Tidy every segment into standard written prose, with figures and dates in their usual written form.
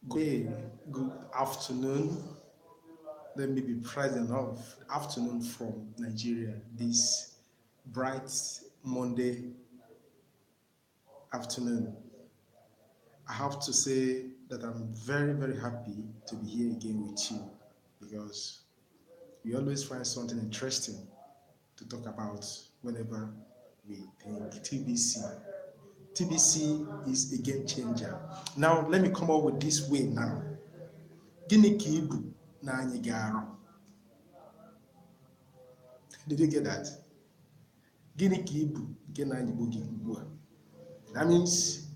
Good afternoon. Let me be present of afternoon from Nigeria this bright Monday afternoon. I have to say that I'm very, very happy to be here again with you because we always find something interesting to talk about whenever we think TBC. TBC is a game changer. Now, let me come up with this way now. Gịnị ka ibu na anyị ga-arụ? Did you get that? Gịnị ka ibu nke na anyị bụ gị ugbu a? That means,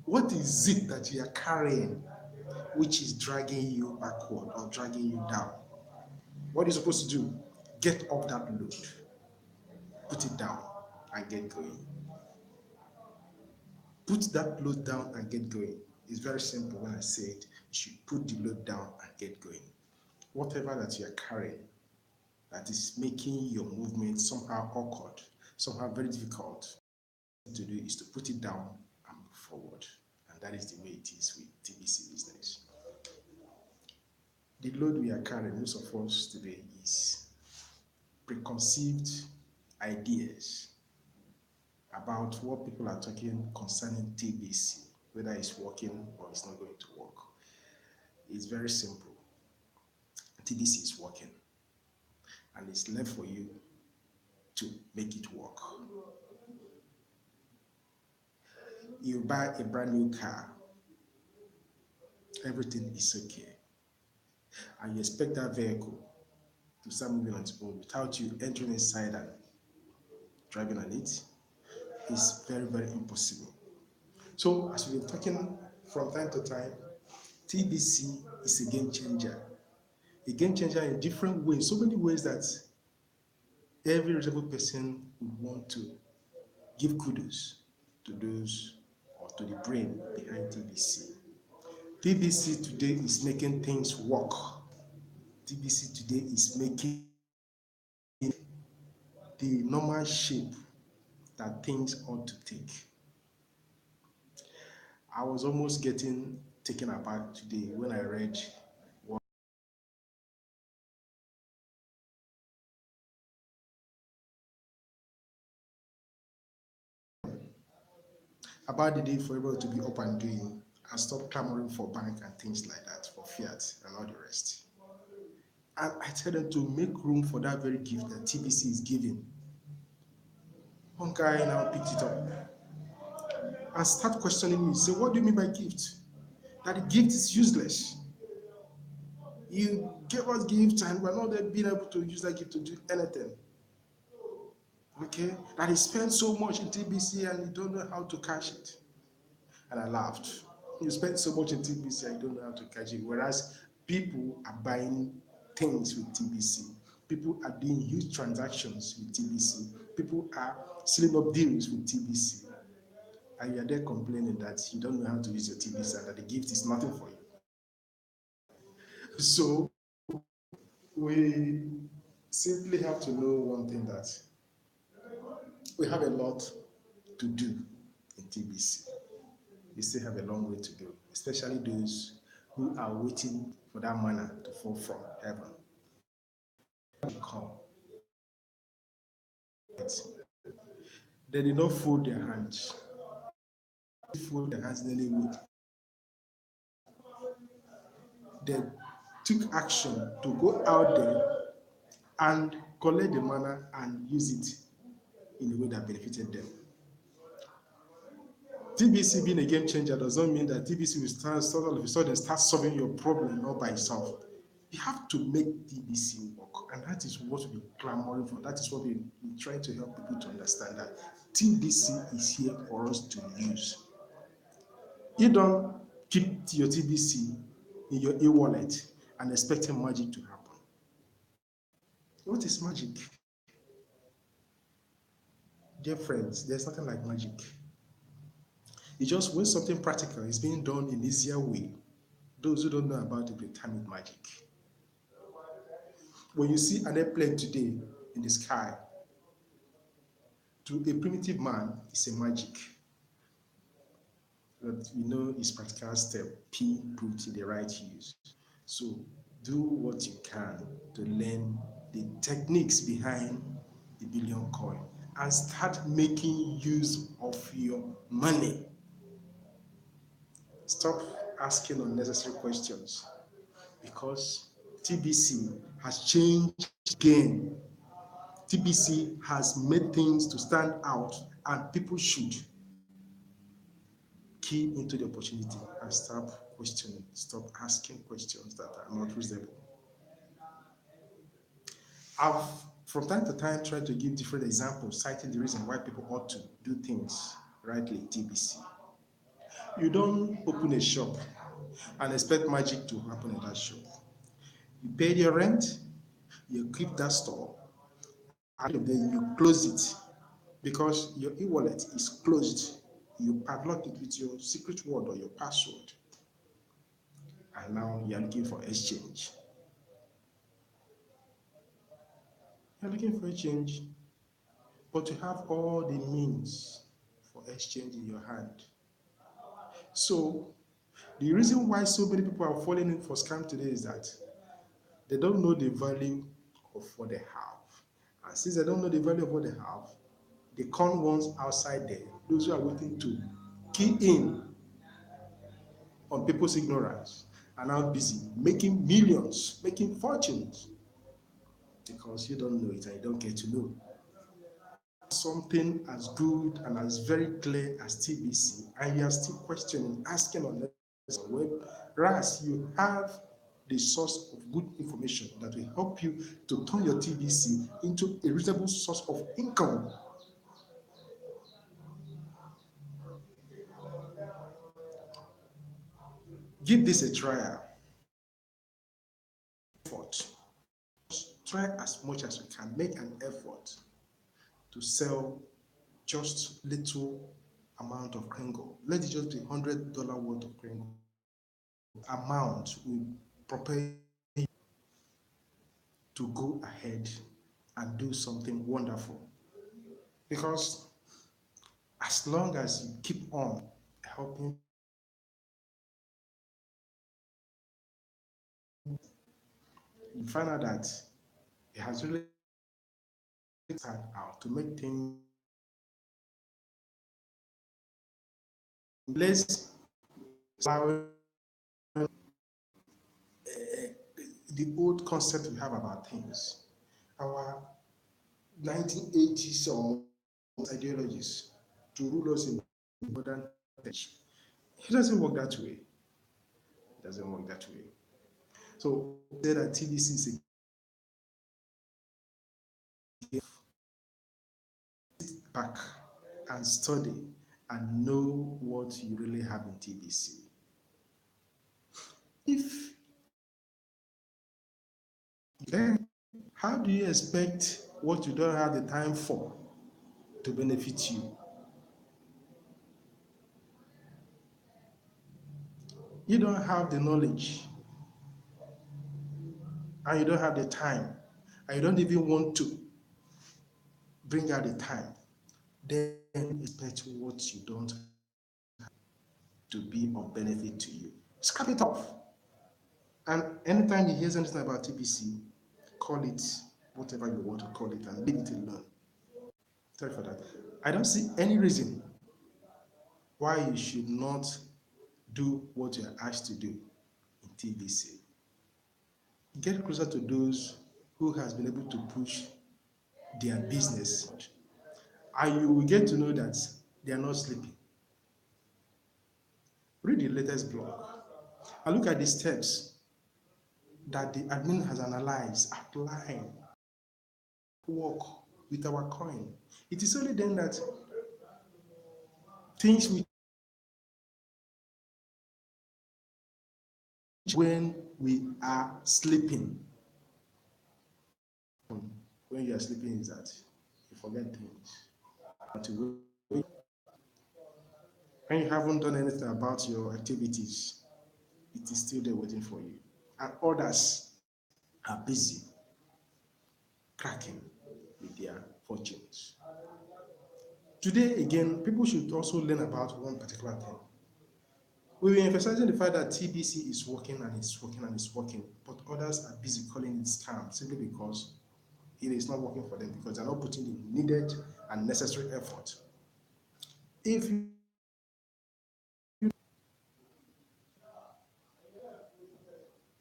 what is it that you are carrying which is dragging you backward or dragging you down? What are you supposed to do? Get off that load, put it down, and get going. Put that load down and get going. It's very simple when I say it. You should put the load down and get going. Whatever that you are carrying that is making your movement somehow awkward, somehow very difficult to do is to put it down and move forward. And that is the way it is with TBC business. The load we are carrying, most of us today, is preconceived ideas about what people are talking concerning TBC, whether it's working or it's not going to work. It's very simple. TBC is working, and it's left for you to make it work. You buy a brand new car, everything is okay, and you expect that vehicle to start moving on its own without you entering inside and driving on it. It's very, very impossible. So, as we've been talking from time to time, TBC is a game changer. A game changer in different ways, so many ways that every reasonable person would want to give kudos to those or to the brain behind TBC. TBC today is making things work. TBC today is making the normal shape that things ought to take. I was almost getting taken aback today when I read about the day for everybody to be up and doing and stop clamoring for bank and things like that, for fiat and all the rest. And I tell them to make room for that very gift that TBC is giving. One guy now picked it up and start questioning me. Say, what do you mean by gift? That the gift is useless. You gave us gift and we're not being able to use that gift to do anything. Okay? That he spent so much in TBC and you don't know how to cash it. And I laughed. You spend so much in TBC and you don't know how to cash it. Whereas people are buying things with TBC. People are doing huge transactions with TBC. People are sealing up deals with TBC. And you're there complaining that you don't know how to use your TBC and that the gift is nothing for you. So we simply have to know one thing, that we have a lot to do in TBC. We still have a long way to go, especially those who are waiting for that manna to fall from heaven. They did not fold their hands. They fold their hands in any way. They took action to go out there and collect the manna and use it in a way that benefited them. TBC being a game changer does not mean that TBC will all of a sudden start solving your problem all by itself. You have to make TBC work, and that is what we're clamoring for. That is what we're trying to help people to understand, that TBC is here for us to use. You don't keep your TBC in your e-wallet and expecting magic to happen. What is magic? Dear friends, there's nothing like magic. It's just when something practical is being done in easier way, those who don't know about it will term it magic. When you see an airplane today in the sky, to a primitive man, it's a magic. But we know is practical step. P, put in the right use. So do what you can to learn the techniques behind the billion coin and start making use of your money. Stop asking unnecessary questions because TBC has changed again. TBC has made things to stand out, and people should key into the opportunity and stop questioning, stop asking questions that are not reasonable. I've from time to time tried to give different examples, citing the reason why people ought to do things rightly in TBC. You don't open a shop and expect magic to happen in that shop. You pay your rent, you keep that store, and then you close it because your e-wallet is closed. You padlock it with your secret word or your password, and now you're looking for exchange. You're looking for exchange, but you have all the means for exchange in your hand. So the reason why so many people are falling in for scam today is that they don't know the value of what they have. And since they don't know the value of what they have, the con ones outside there, those who are waiting to key in on people's ignorance, are now busy making millions, making fortunes, because you don't know it and you don't get to know. Something as good and as very clear as TBC, and you are still questioning, asking on whereas you have the source of good information that will help you to turn your TBC into a reasonable source of income. Give this a trial. Effort. Try as much as you can. Make an effort to sell just little amount of kringle. Let it just be $100 worth of kringle. Amount will prepare you to go ahead and do something wonderful. Because as long as you keep on helping, you find out that it has really turned out to make things less allowing the old concept we have about things. Our 1980s or ideologies to rule us in modern age. It doesn't work that way. It doesn't work that way. So say that TBC is a gift. Sit back and study and know what you really have in TBC. If then how do you expect what you don't have the time for to benefit you? You don't have the knowledge and you don't have the time and you don't even want to bring out the time. Then expect what you don't have to be of benefit to you. Scrap it off. And anytime you hear something about TBC, call it whatever you want to call it and leave it alone. Sorry for that. I don't see any reason why you should not do what you're asked to do in TBC. Get closer to those who has been able to push their business, and you will get to know that they are not sleeping. Read the latest blog and look at the steps that the admin has analyzed, applying, work with our coin. It is only then that things will change when we are sleeping. When you are sleeping is that you forget things. When you haven't done anything about your activities, it is still there waiting for you. And others are busy cracking with their fortunes. Today, again, people should also learn about one particular thing. We were emphasizing the fact that TBC is working and it's working and it's working, but others are busy calling it scam simply because it is not working for them because they're not putting the needed and necessary effort. If you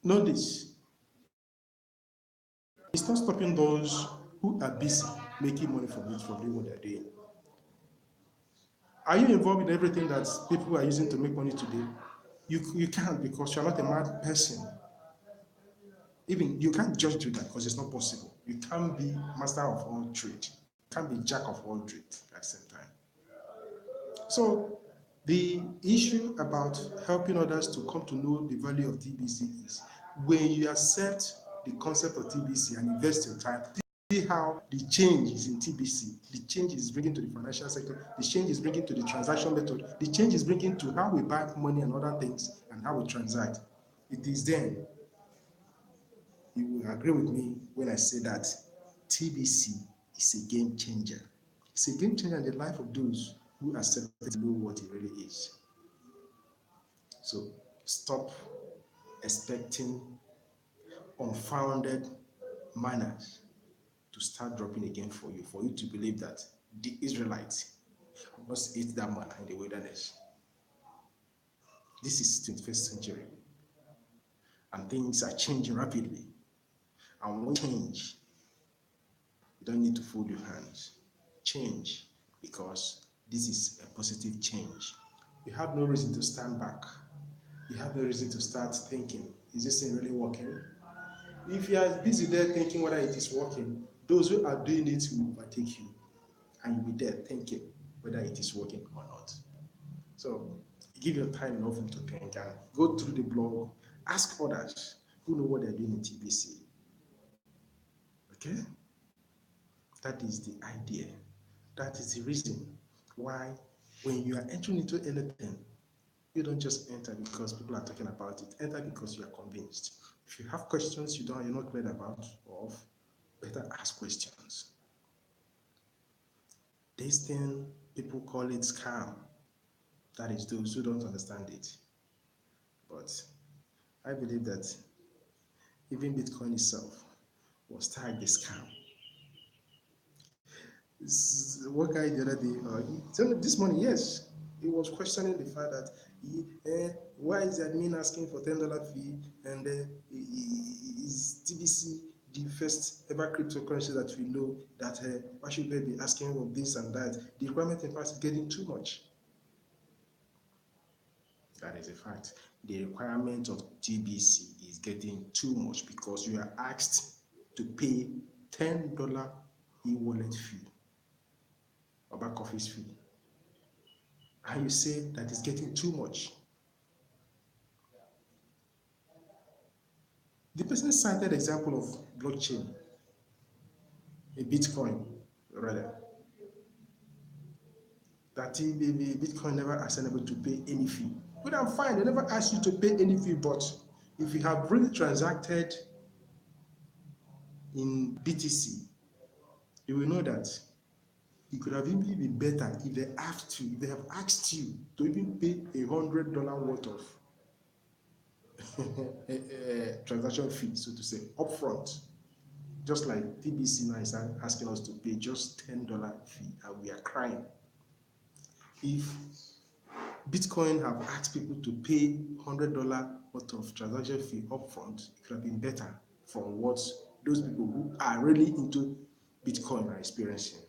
notice, it's not stopping those who are busy making money from it from doing what they're doing. Are you involved in everything that people are using to make money today? You can't because you're not a mad person. Even you can't just do that because it's not possible. You can't be master of all trade. You can't be jack of all trade at the same time. So the issue about helping others to come to know the value of TBC is when you accept the concept of TBC and invest your time, see how the change is in TBC, the change is bringing to the financial sector, the change is bringing to the transaction method, the change is bringing to how we buy money and other things and how we transact. It is then you will agree with me when I say that TBC is a game changer. It's a game changer in the life of those who accept to know what it really is. So stop expecting unfounded manners to start dropping again for you to believe that the Israelites must eat that manna in the wilderness. This is 21st century, and things are changing rapidly. And when change, you don't need to fold your hands. Change, because this is a positive change. You have no reason to stand back. You have no reason to start thinking, is this thing really working? If you are busy there thinking whether it is working, those who are doing it will overtake you. And you'll be there thinking whether it is working or not. So give your time enough to think and go through the blog, ask others who know what they're doing in TBC. Okay? That is the idea. That is the reason why when you are entering into anything, you don't just enter because people are talking about it. Enter because you are convinced. If you have questions you're not clear about or better ask questions. This thing, people call it scam. That is those who don't understand it. But I believe that even Bitcoin itself was tagged a scam. One guy the other day, this morning, yes, he was questioning the fact that why is the admin asking for $10 fee and is TBC the first ever cryptocurrency that we know that why should they be asking for this and that? The requirement in fact is getting too much. That is a fact. The requirement of TBC is getting too much because you are asked to pay $10 e-wallet fee or back office fee. And you say that is getting too much. The person cited example of blockchain, a Bitcoin rather, that the Bitcoin never asked anybody to pay any fee. But I'm fine, they never asked you to pay any fee, but if you have really transacted in BTC, you will know that it could have even been better if they have asked you to even pay $100 worth of transaction fee, so to say, upfront. Just like TBC now is asking us to pay just $10 fee, and we are crying. If Bitcoin have asked people to pay $100 worth of transaction fee upfront, it could have been better from what those people who are really into Bitcoin are experiencing.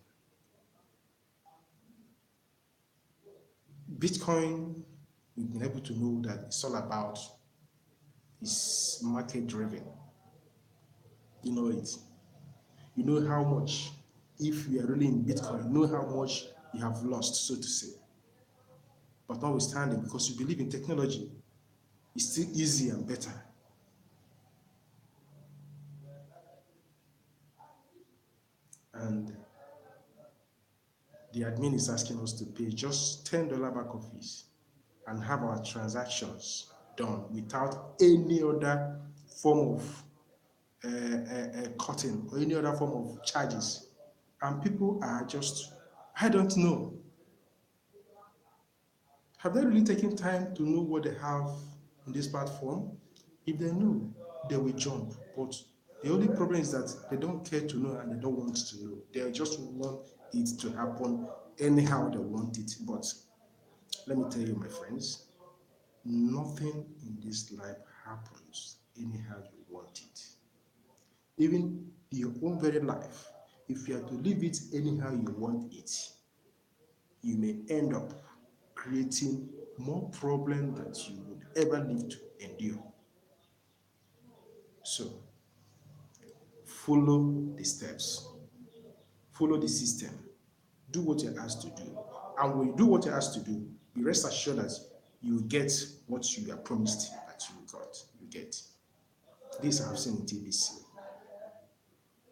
Bitcoin, we've been able to know that it's all about is market driven. You know it. You know how much, if you are really in Bitcoin, you know how much you have lost, so to say. But notwithstanding, because you believe in technology, it's still easy and better. And the admin is asking us to pay just $10 back office and have our transactions done without any other form of cutting or any other form of charges. And people are just, I don't know. Have they really taken time to know what they have in this platform? If they know, they will jump. But the only problem is that they don't care to know and they don't want to know. They just want it to happen anyhow they want it. But let me tell you, my friends, nothing in this life happens anyhow you want it. Even your own very life, if you are to live it anyhow you want it, you may end up creating more problem than you would ever live to endure. So follow the steps, follow the system, do what you're asked to do. And when you do what you're asked to do, be rest assured that you will get what you are promised that you get. This I've seen in TBC.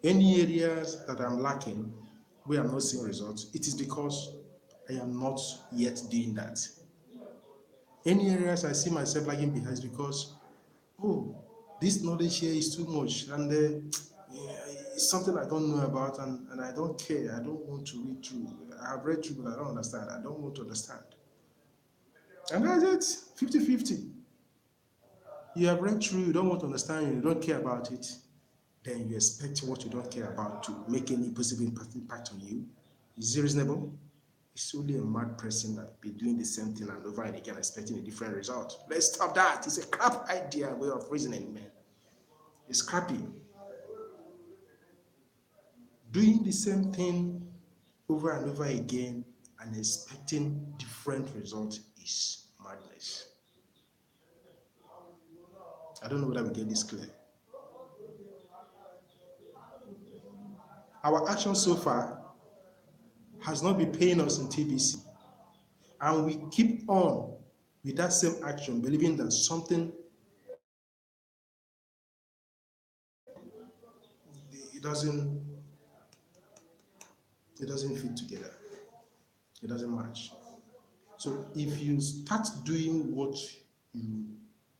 Any areas that I'm lacking, where I'm not seeing results, it is because I am not yet doing that. Any areas I see myself lagging behind is because, oh, this knowledge here is too much, and yeah, it's something I don't know about, and I don't care. I don't want to read through. I have read through, but I don't understand. I don't want to understand. And that's it, 50-50. You have read through, you don't want to understand, you don't care about it, then you expect what you don't care about to make any possible impact on you. Is it reasonable? It's only a mad person that be doing the same thing and over and again expecting a different result. Let's stop that. It's a crap idea way of reasoning, man. It's crappy. Doing the same thing over and over again and expecting different results is madness. I don't know whether we get this clear. Our action so far has not been paying us in TBC, and we keep on with that same action, believing that something it doesn't it doesn't fit together. It doesn't match. So if you start doing what you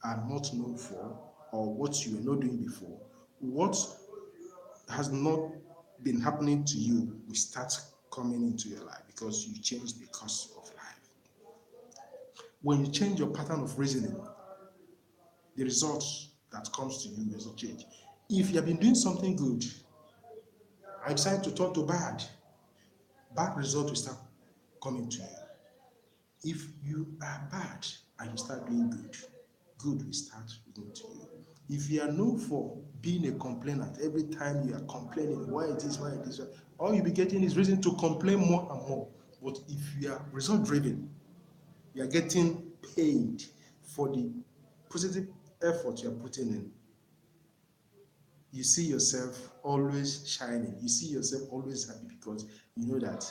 are not known for or what you were not doing before, what has not been happening to you will start coming into your life because you change the course of life. When you change your pattern of reasoning, the results that comes to you will change. If you have been doing something good and decide to turn to bad result will start coming to you. If you are bad and you start doing good will start coming to you. If you are known for being a complainant, every time you are complaining, why it is, all you'll be getting is reason to complain more and more. But if you are result driven, you are getting paid for the positive effort you are putting in. You see yourself always shining. You see yourself always happy because you know that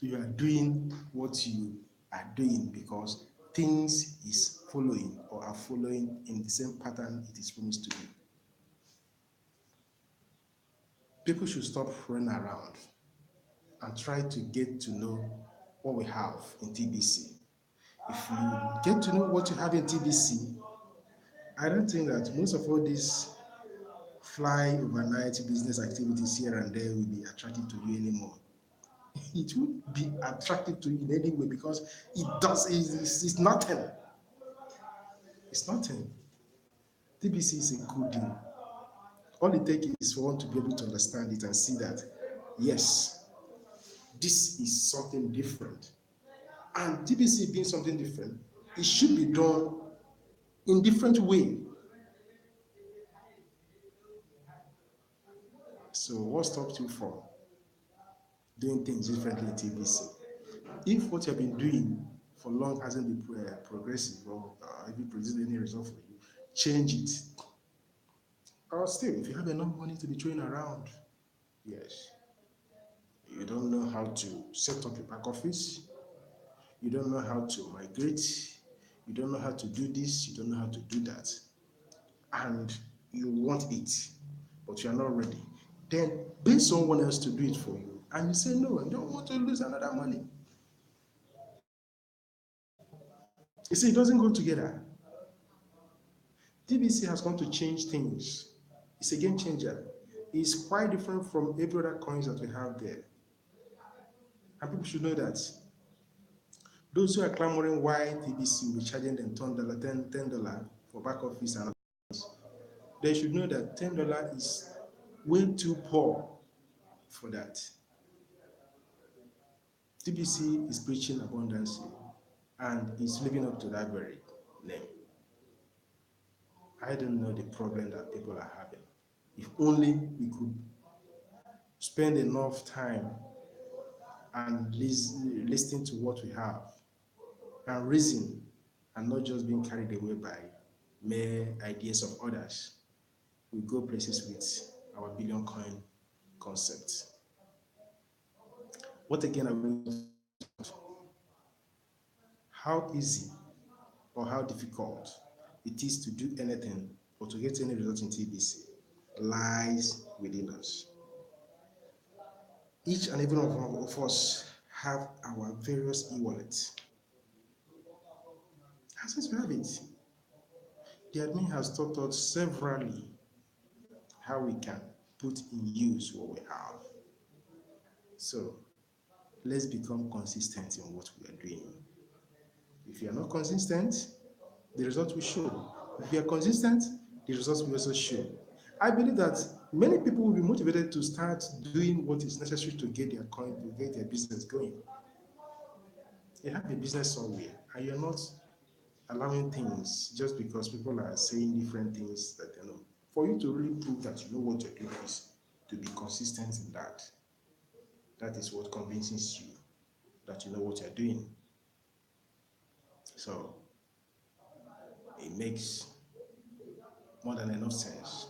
you are doing what you are doing because things is following or are following in the same pattern it is promised to be. People should stop running around and try to get to know what we have in TBC. If you get to know what you have in TBC, I don't think that most of all these fly overnight business activities here and there will be attractive to you anymore. It won't be attractive to you in any way because it's nothing. It's nothing. TBC is a good deal. All it takes is for one to be able to understand it and see that, yes, this is something different. And TBC being something different, it should be done in different way. So what stops you from doing things differently in TBC? If what you have been doing for long hasn't been progressive or even produced any result for you, change it. Or still, if you have enough money to be throwing around, yes, you don't know how to set up your back office, you don't know how to migrate, you don't know how to do this, you don't know how to do that, and you want it, but you are not ready, then pay someone else to do it for you. And you say, no, I don't want to lose another money. You see, it doesn't go together. TBC has come to change things. It's a game changer. It's quite different from every other coins that we have there. And people should know that. Those who are clamoring why TBC will be charging them $10 for back office and they should know that $10 is way too poor for that. TBC is preaching abundance and is living up to that very name. I don't know the problem that people are having. If only we could spend enough time and listen to what we have and reason and not just being carried away by mere ideas of others, we go places with our billion coin concept. What again are we talking about? How easy or how difficult it is to do anything or to get any result in TBC lies within us. Each and every one of us have our various e-wallets. As we have it, the admin has taught us severally how we can put in use what we have. So let's become consistent in what we are doing. If you are not consistent, the result will show. If you are consistent, the results will also show. I believe that many people will be motivated to start doing what is necessary to get their coin, to get their business going. You have a business somewhere and you're not allowing things just because people are saying different things that they know. For you to really prove that you know what you're doing is to be consistent in that. That is what convinces you that you know what you're doing. So it makes more than enough sense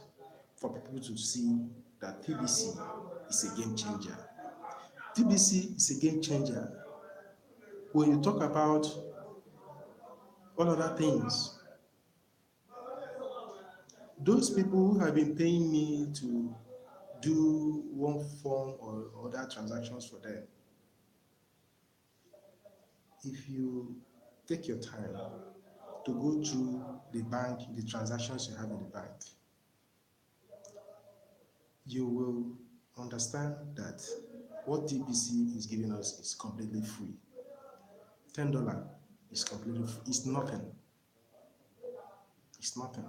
for people to see that TBC is a game changer. TBC is a game changer. When you talk about all other things, those people who have been paying me to do one form or other transactions for them, if you take your time to go through the bank, the transactions you have in the bank, you will understand that what TBC is giving us is completely free. $10 is completely free. It's nothing. It's nothing.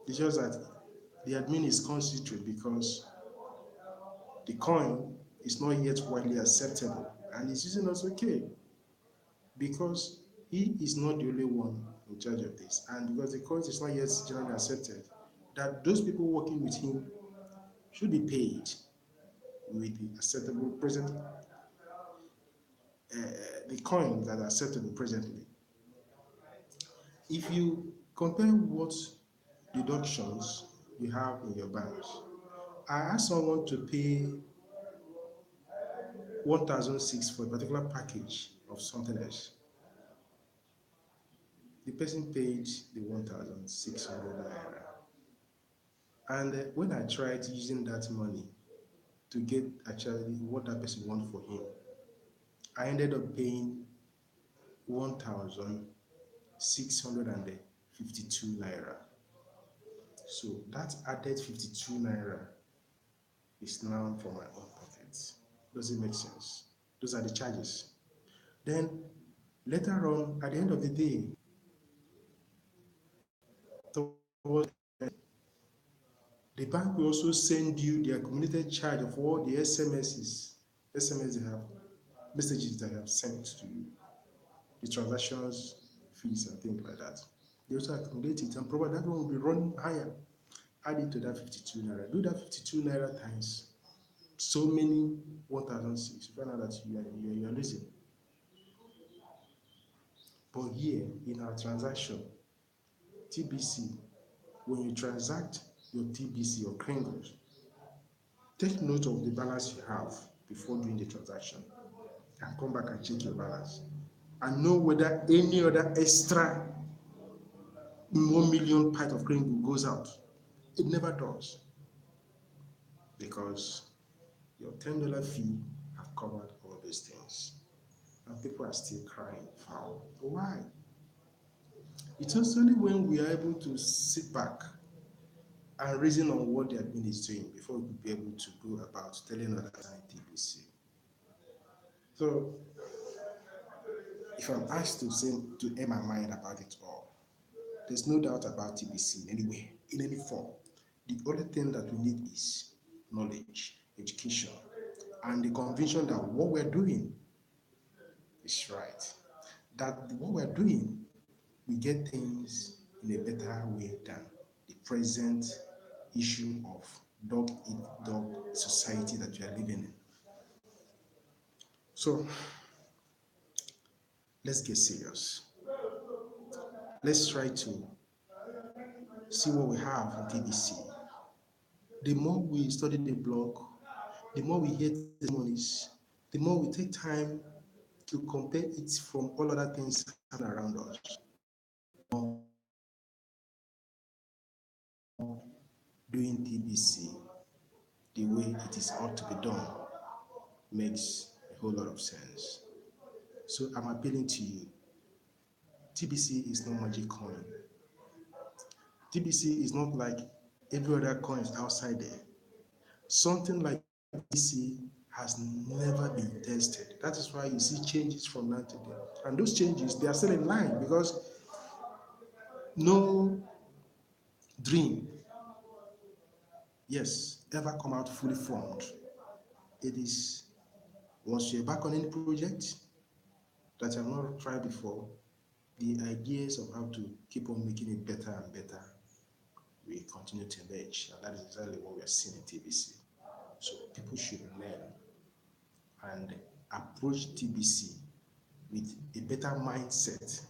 It's just that the admin is concentrated because the coin is not yet widely acceptable and he's using us okay because he is not the only one in charge of this and because the coin is not yet generally accepted, that those people working with him should be paid with the acceptable present, the coins that are acceptable presently. If you compare what deductions you have in your banks, I asked someone to pay 1,006 for a particular package of something else. The person paid the 1,600 naira. And when I tried using that money to get actually what that person wanted for him, I ended up paying 1,652 naira. So that added 52 naira is now for my own pocket. Does it make sense? Those are the charges. Then later on, at the end of the day, the bank will also send you the accumulated charge of all the SMS they have, messages they have sent to you, the transactions, fees, and things like that. They also accumulate it, and probably that one will be running higher. Add it to that 52 naira. Do that 52 naira times so many 1,006. You find out that you are losing. But here in our transaction, TBC, when you transact your TBC or Kringles, take note of the balance you have before doing the transaction and come back and check your balance and know whether any other extra 1 million part of Kringle goes out. It never does because your $10 fee have covered all these things and people are still crying foul. Why? It's only when we are able to sit back and reason on what the admin is doing before we could be able to go about telling others in TBC. So If I'm asked to say to air my mind about it all, there's no doubt about TBC in any way, in any form. The only thing that we need is knowledge, education, and the conviction that what we're doing is right. That what we're doing, we get things in a better way than the present issue of dog eat dog society that we are living in. So let's get serious. Let's try to see what we have in TBC. The more we study the blog, the more we hear testimonies, the more we take time to compare it from all other things happening around us. Doing TBC the way it is ought to be done makes a whole lot of sense. So I'm appealing to you. TBC is not magic coin. TBC is not like every other coins outside there. Something like TBC has never been tested. That is why you see changes from now to then. And those changes, they are still in line because no dream, yes, ever come out fully formed. It is once you're back on any project that you have not tried before, the ideas of how to keep on making it better and better will continue to emerge. And that is exactly what we are seeing in TBC. So people should learn and approach TBC with a better mindset.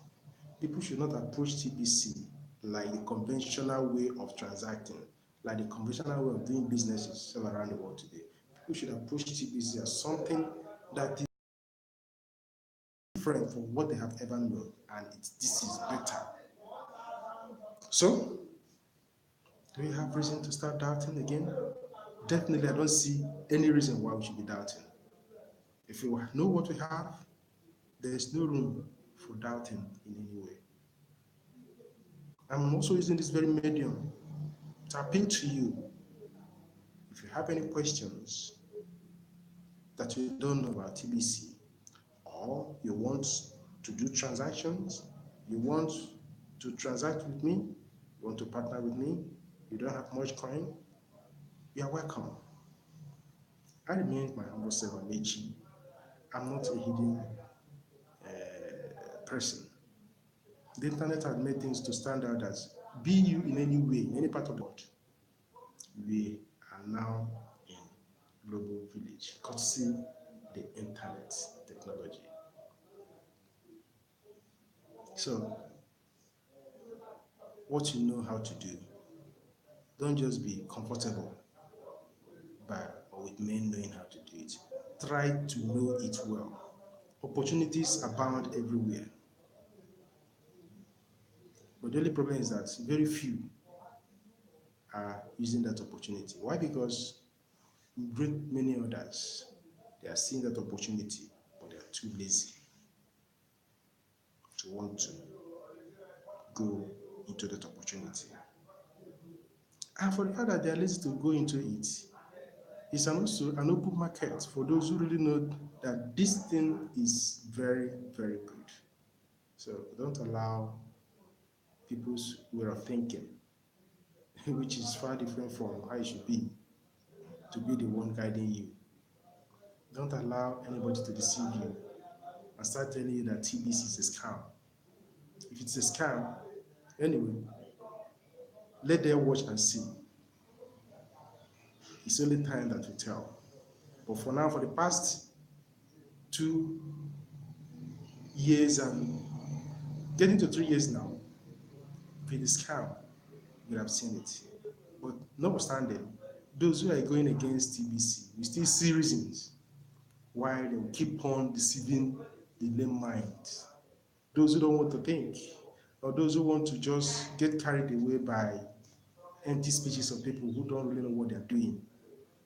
People should not approach TBC like the conventional way of transacting, like the conventional way of doing businesses all around the world today. People should approach TBC as something that is different from what they have ever known, and this is better. So, do we have reason to start doubting again? Definitely, I don't see any reason why we should be doubting. If we know what we have, there is no room for doubting in any way. I'm also using this very medium to appeal to you. If you have any questions that you don't know about TBC, or you want to do transactions, you want to transact with me, you want to partner with me, you don't have much coin, you are welcome. I remain my humble self, Amechi. I'm not a hidden person. The internet has made things to stand out as be you in any way, in any part of the world. We are now in global village, courtesy the internet technology. So, what you know how to do, don't just be comfortable by or with men knowing how to do it. Try to know it well. Opportunities abound everywhere. But the only problem is that very few are using that opportunity. Why? Because great many others, they are seeing that opportunity, but they are too lazy to want to go into that opportunity. And for the fact that they are lazy to go into it, it's also an open market for those who really know that this thing is very, very good. So don't allow people's way of thinking, which is far different from how it should be, to be the one guiding you. Don't allow anybody to deceive you and start telling you that TBC is a scam. If it's a scam, anyway, let them watch and see. It's only time that will tell. But for now, for the past 2 years and getting to 3 years now, if it is scam, we have seen it. But notwithstanding, those who are going against TBC, we still see reasons why they will keep on deceiving the lame mind. Those who don't want to think, or those who want to just get carried away by empty speeches of people who don't really know what they're doing.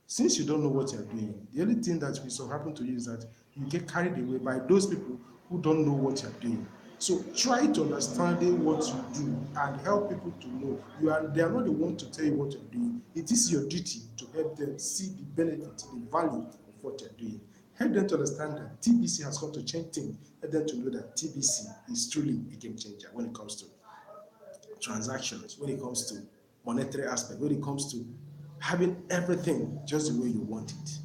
Since you don't know what you're doing, the only thing that will so happen to you is that you get carried away by those people who don't know what you're doing. So try to understand what you do and help people to know. They are not the one to tell you what you're doing. It is your duty to help them see the benefit, the value of what you're doing. Help them to understand that TBC has come to change things. Help them to know that TBC is truly a game changer when it comes to transactions, when it comes to monetary aspect, when it comes to having everything just the way you want it.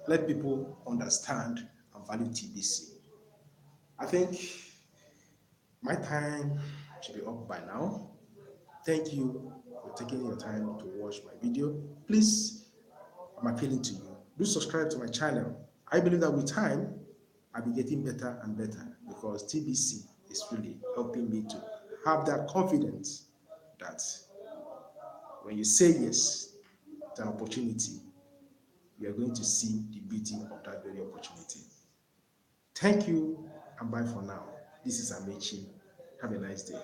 Let people understand and value TBC. I think my time should be up by now. Thank you for taking your time to watch my video. Please, I'm appealing to you. Do subscribe to my channel. I believe that with time, I'll be getting better and better because TBC is really helping me to have that confidence that when you say yes to an opportunity, you are going to see the beauty of that very opportunity. Thank you and bye for now. This is Amechi. Have a nice day.